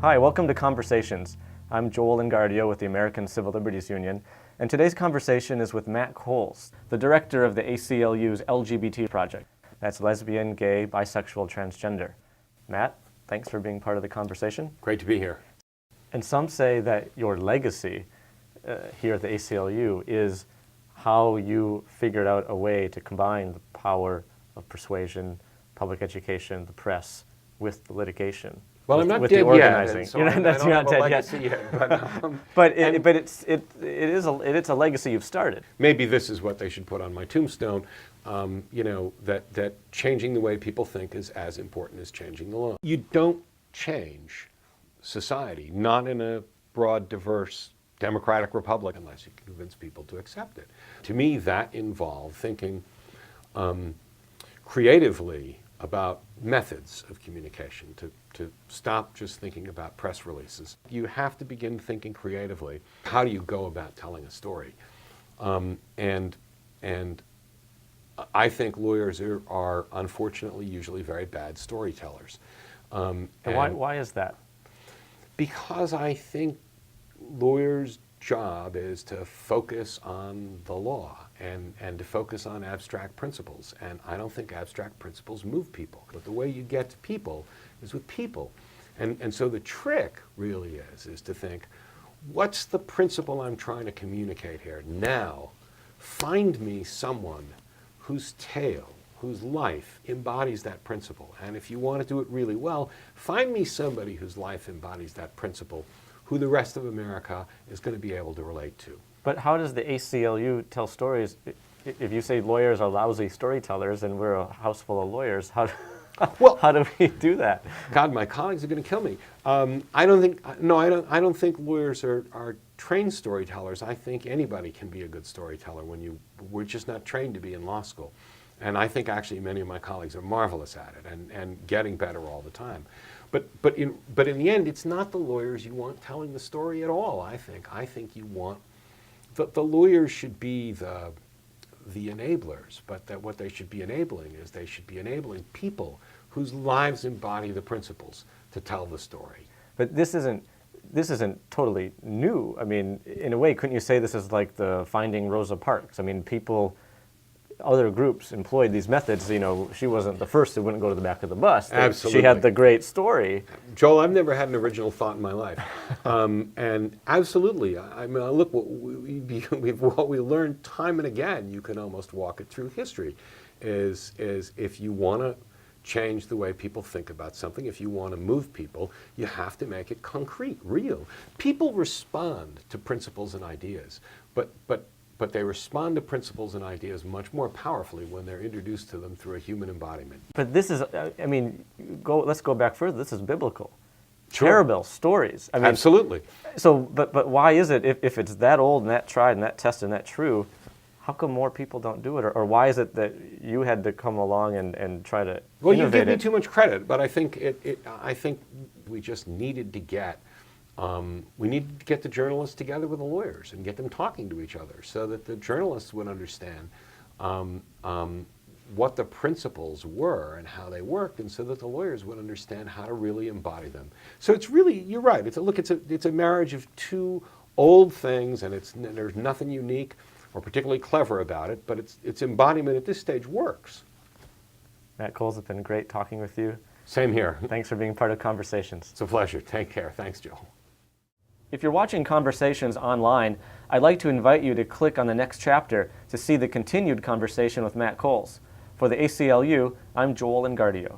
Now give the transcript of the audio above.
Hi, welcome to Conversations. I'm Joel Engardio with the American Civil Liberties Union, and today's conversation is with Matt Coles, the director of the ACLU's LGBT project. That's lesbian, gay, bisexual, transgender. Matt, thanks for being part of the conversation. Great to be here. And some say that your legacy here at the ACLU is how you figured out a way to combine the power of persuasion, public education, the press, with the litigation. Well, with, I'm not with dead the organizing. yet, so You're I not, don't you're have not a dead legacy yet. But, but it's a legacy you've started. maybe this is what they should put on my tombstone. That changing the way people think is as important as changing the law. You don't change society, not in a broad, diverse democratic republic, unless you can convince people to accept it. To me, that involved thinking creatively about methods of communication, to stop just thinking about press releases. You have to begin thinking creatively. How do you go about telling a story? And I think lawyers are unfortunately usually very bad storytellers. And why is that? Because I think lawyers' job is to focus on the law and to focus on abstract principles. And I don't think abstract principles move people. But the way you get to people is with people. And so the trick really is to think, what's the principle I'm trying to communicate here? Now, find me someone whose tale, whose life embodies that principle. And if you want to do it really well, find me somebody whose life embodies that principle, who the rest of America is going to be able to relate to. But how does the ACLU tell stories? If you say lawyers are lousy storytellers and we're a house full of lawyers, how do we do that? God, my colleagues are going to kill me. I don't think lawyers are trained storytellers. I think anybody can be a good storyteller we're just not trained to be in law school. And I think actually many of my colleagues are marvelous at it and getting better all the time. But in the end, it's not the lawyers you want telling the story at all, I think. I think you want, the lawyers should be the enablers, but that what they should be enabling is they should be enabling people whose lives embody the principles to tell the story. But this isn't totally new. I mean, in a way, couldn't you say this is like the Finding Rosa Parks? I mean, other groups employed these methods. You know, she wasn't the first who wouldn't go to the back of the bus. Absolutely. She had the great story. Joel, I've never had an original thought in my life. And absolutely, I mean, look, what we learned time and again, you can almost walk it through history, is if you want to change the way people think about something, if you want to move people, you have to make it concrete, real. People respond to principles and ideas, but they respond to principles and ideas much more powerfully when they're introduced to them through a human embodiment. But this is, I mean, let's go back further. This is biblical. Sure. Terrible stories. I mean, absolutely. So, but why is it, if it's that old and that tried and that tested and that true, how come more people don't do it? Or why is it that you had to come along and try to Well, innovate you give me it? too much credit, but I think I think we just needed to get the journalists together with the lawyers and get them talking to each other so that the journalists would understand what the principles were and how they worked, and so that the lawyers would understand how to really embody them. So it's really, you're right. It's a marriage of two old things, and there's nothing unique or particularly clever about it, but its embodiment at this stage works. Matt Coles, it's been great talking with you. Same here. Thanks for being part of Conversations. It's a pleasure. Take care. Thanks, Joel. If you're watching Conversations online, I'd like to invite you to click on the next chapter to see the continued conversation with Matt Coles. For the ACLU, I'm Joel Engardio.